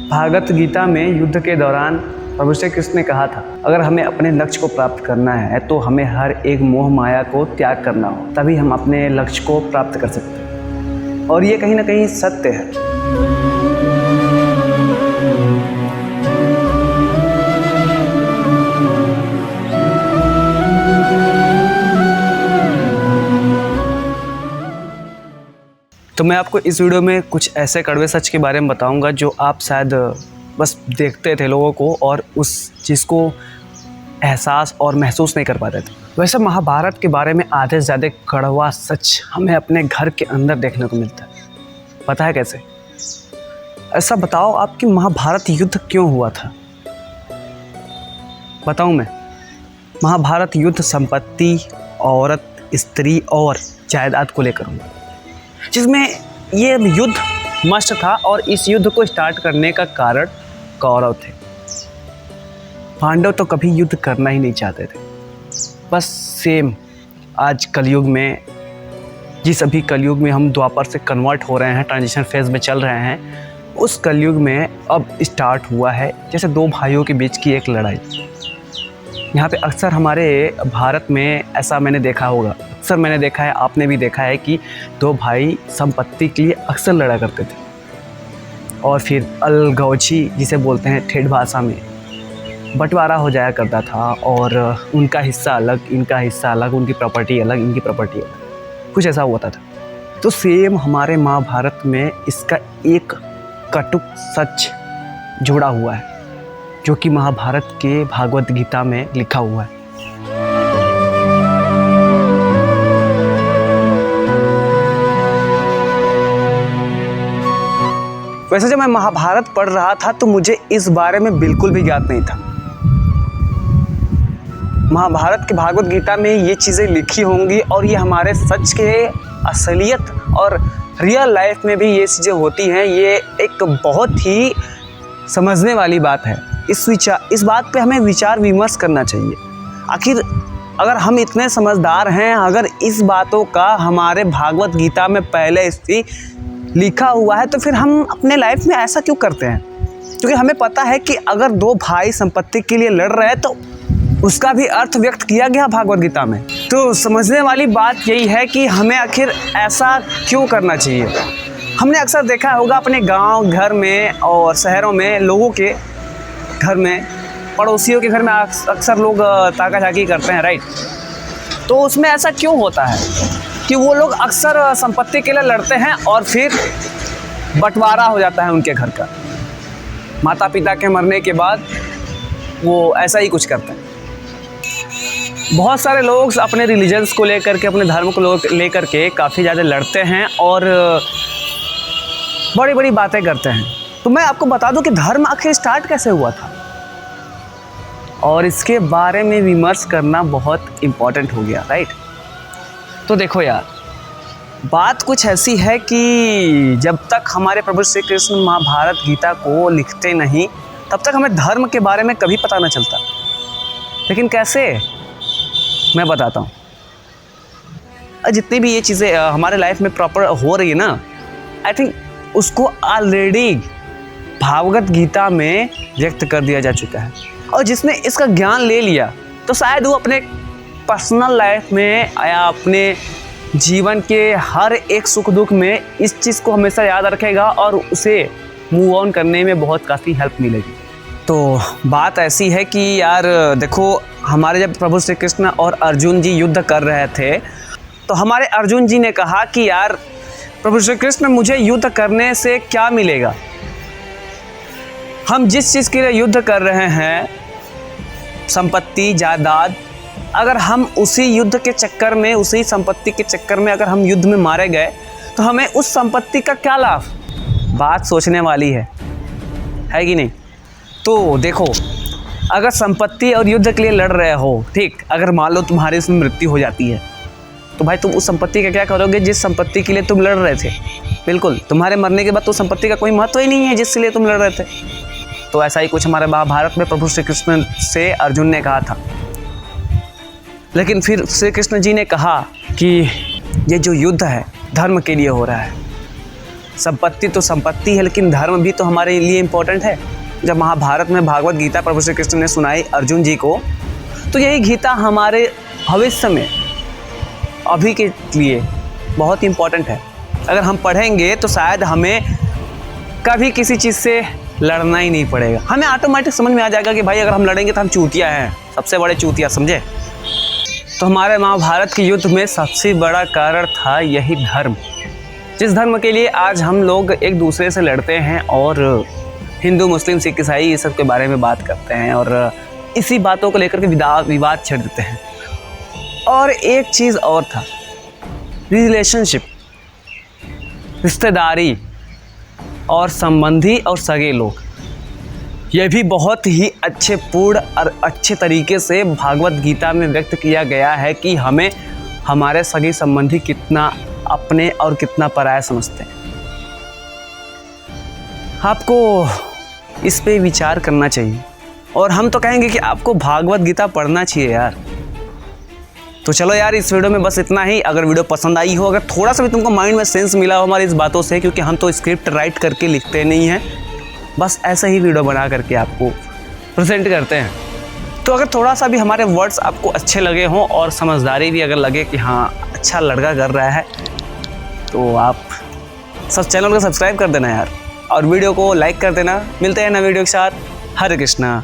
भागवत गीता में युद्ध के दौरान प्रभु श्री कृष्ण ने कहा था, अगर हमें अपने लक्ष्य को प्राप्त करना है तो हमें हर एक मोह माया को त्याग करना हो, तभी हम अपने लक्ष्य को प्राप्त कर सकते हैं। और ये कहीं ना कहीं सत्य है। तो मैं आपको इस वीडियो में कुछ ऐसे कड़वे सच के बारे में बताऊंगा जो आप शायद बस देखते थे लोगों को और उस चीज़ को एहसास और महसूस नहीं कर पाते थे। वैसे महाभारत के बारे में आधे से ज़्यादा कड़वा सच हमें अपने घर के अंदर देखने को मिलता है। पता है कैसे? ऐसा बताओ आप कि महाभारत युद्ध क्यों हुआ था? बताऊं मैं। महाभारत युद्ध संपत्ति, औरत, स्त्री और जायदाद को लेकर हुआ, जिसमें ये युद्ध मस्ट था। और इस युद्ध को स्टार्ट करने का कारण कौरव थे। पांडव तो कभी युद्ध करना ही नहीं चाहते थे। बस सेम आज कलयुग में, जिस अभी कलयुग में हम द्वापर से कन्वर्ट हो रहे हैं, ट्रांजिशन फेज में चल रहे हैं, उस कलयुग में अब स्टार्ट हुआ है जैसे दो भाइयों के बीच की एक लड़ाई। यहाँ पे अक्सर हमारे भारत में ऐसा मैंने देखा होगा, अक्सर मैंने देखा है, आपने भी देखा है कि दो भाई संपत्ति के लिए अक्सर लड़ा करते थे। और फिर अलगौची जिसे बोलते हैं ठेठ भाषा में, बंटवारा हो जाया करता था और उनका हिस्सा अलग, इनका हिस्सा अलग, उनकी प्रॉपर्टी अलग, इनकी प्रॉपर्टी अलग, कुछ ऐसा होता था। तो सेम हमारे महाभारत में इसका एक कटुक सच जुड़ा हुआ है, जो कि महाभारत के भागवत गीता में लिखा हुआ है। वैसे जब मैं महाभारत पढ़ रहा था तो मुझे इस बारे में बिल्कुल भी ज्ञात नहीं था। महाभारत के भागवत गीता में ये चीज़ें लिखी होंगी और ये हमारे सच के असलियत और रियल लाइफ में भी ये चीज़ें होती हैं। ये एक बहुत ही समझने वाली बात है। इस बात पे हमें विचार विमर्श करना चाहिए। आखिर अगर हम इतने समझदार हैं, अगर इस बातों का हमारे भागवत गीता में पहले से लिखा हुआ है, तो फिर हम अपने लाइफ में ऐसा क्यों करते हैं? क्योंकि हमें पता है कि अगर दो भाई संपत्ति के लिए लड़ रहे हैं तो उसका भी अर्थ व्यक्त किया गया भागवत गीता में। तो समझने वाली बात यही है कि हमें आखिर ऐसा क्यों करना चाहिए। हमने अक्सर देखा होगा अपने गांव घर में और शहरों में, लोगों के घर में, पड़ोसियों के घर में अक्सर लोग ताका-झाकी करते हैं, राइट? तो उसमें ऐसा क्यों होता है कि वो लोग अक्सर संपत्ति के लिए लड़ते हैं और फिर बंटवारा हो जाता है उनके घर का। माता पिता के मरने के बाद वो ऐसा ही कुछ करते हैं। बहुत सारे लोग अपने रिलीजन्स को लेकर के, अपने धर्म को लेकर के काफ़ी ज़्यादा लड़ते हैं और बड़ी बड़ी बातें करते हैं। तो मैं आपको बता दूं कि धर्म आखिर स्टार्ट कैसे हुआ था, और इसके बारे में विमर्श करना बहुत इम्पोर्टेंट हो गया, राइट? तो देखो यार, बात कुछ ऐसी है कि जब तक हमारे प्रभु श्री कृष्ण महाभारत गीता को लिखते नहीं, तब तक हमें धर्म के बारे में कभी पता न चलता। लेकिन कैसे, मैं बताता हूँ। जितनी भी ये चीज़ें हमारे लाइफ में प्रॉपर हो रही है ना, आई थिंक उसको ऑलरेडी भागवत गीता में व्यक्त कर दिया जा चुका है। और जिसने इसका ज्ञान ले लिया तो शायद वो अपने पर्सनल लाइफ में या अपने जीवन के हर एक सुख दुख में इस चीज़ को हमेशा याद रखेगा और उसे मूव ऑन करने में बहुत काफ़ी हेल्प मिलेगी। तो बात ऐसी है कि यार देखो, हमारे जब प्रभु श्री कृष्ण और अर्जुन जी युद्ध कर रहे थे तो हमारे अर्जुन जी ने कहा कि यार प्रभु श्री कृष्ण, मुझे युद्ध करने से क्या मिलेगा? हम जिस चीज़ के लिए युद्ध कर रहे हैं, संपत्ति, जायदाद, अगर हम उसी युद्ध के चक्कर में, उसी संपत्ति के चक्कर में अगर हम युद्ध में मारे गए तो हमें उस संपत्ति का क्या लाभ? बात सोचने वाली है कि नहीं? तो देखो, अगर संपत्ति और युद्ध के लिए लड़ रहे हो, ठीक, अगर मान लो तुम्हारी इसमें मृत्यु हो जाती है तो भाई तुम उस संपत्ति का क्या करोगे जिस संपत्ति के लिए तुम लड़ रहे थे? बिल्कुल, तुम्हारे मरने के बाद तो संपत्ति का कोई महत्व ही नहीं है जिसके लिए तुम लड़ रहे थे। तो ऐसा ही कुछ हमारे महाभारत में प्रभु श्री कृष्ण से अर्जुन ने कहा था। लेकिन फिर श्री कृष्ण जी ने कहा कि ये जो युद्ध है धर्म के लिए हो रहा है, संपत्ति तो संपत्ति है, लेकिन धर्म भी तो हमारे लिए इम्पोर्टेंट है। जब महाभारत में भागवत गीता प्रभु श्री कृष्ण ने सुनाई अर्जुन जी को, तो यही गीता हमारे भविष्य में अभी के लिए बहुत इम्पोर्टेंट है। अगर हम पढ़ेंगे तो शायद हमें कभी किसी चीज़ से लड़ना ही नहीं पड़ेगा। हमें ऑटोमेटिक समझ में आ जाएगा कि भाई अगर हम लड़ेंगे तो हम चूतिया हैं, सबसे बड़े चूतिया, समझे। तो हमारे महाभारत के युद्ध में सबसे बड़ा कारण था यही धर्म, जिस धर्म के लिए आज हम लोग एक दूसरे से लड़ते हैं और हिंदू मुस्लिम सिख ईसाई ये सब के बारे में बात करते हैं और इसी बातों को लेकर के विवाद छेड़ देते हैं। और एक चीज़ और था, रिलेशनशिप, रिश्तेदारी और संबंधी और सगे लोग, यह भी बहुत ही अच्छे पूर्ण और अच्छे तरीके से भागवत गीता में व्यक्त किया गया है कि हमें हमारे सगे संबंधी कितना अपने और कितना पराया समझते हैं। आपको इस पे विचार करना चाहिए और हम तो कहेंगे कि आपको भागवत गीता पढ़ना चाहिए यार। तो चलो यार, इस वीडियो में बस इतना ही। अगर वीडियो पसंद आई हो, अगर थोड़ा सा भी तुमको माइंड में सेंस मिला हो हमारी इस बातों से, क्योंकि हम तो स्क्रिप्ट राइट करके लिखते नहीं हैं, बस ऐसा ही वीडियो बना करके आपको प्रेजेंट करते हैं। तो अगर थोड़ा सा भी हमारे वर्ड्स आपको अच्छे लगे हों और समझदारी भी अगर लगे कि हाँ अच्छा लड़का कर रहा है, तो आप सब चैनल को सब्सक्राइब कर देना यार और वीडियो को लाइक कर देना। मिलते हैं नए वीडियो के साथ। हरे कृष्णा।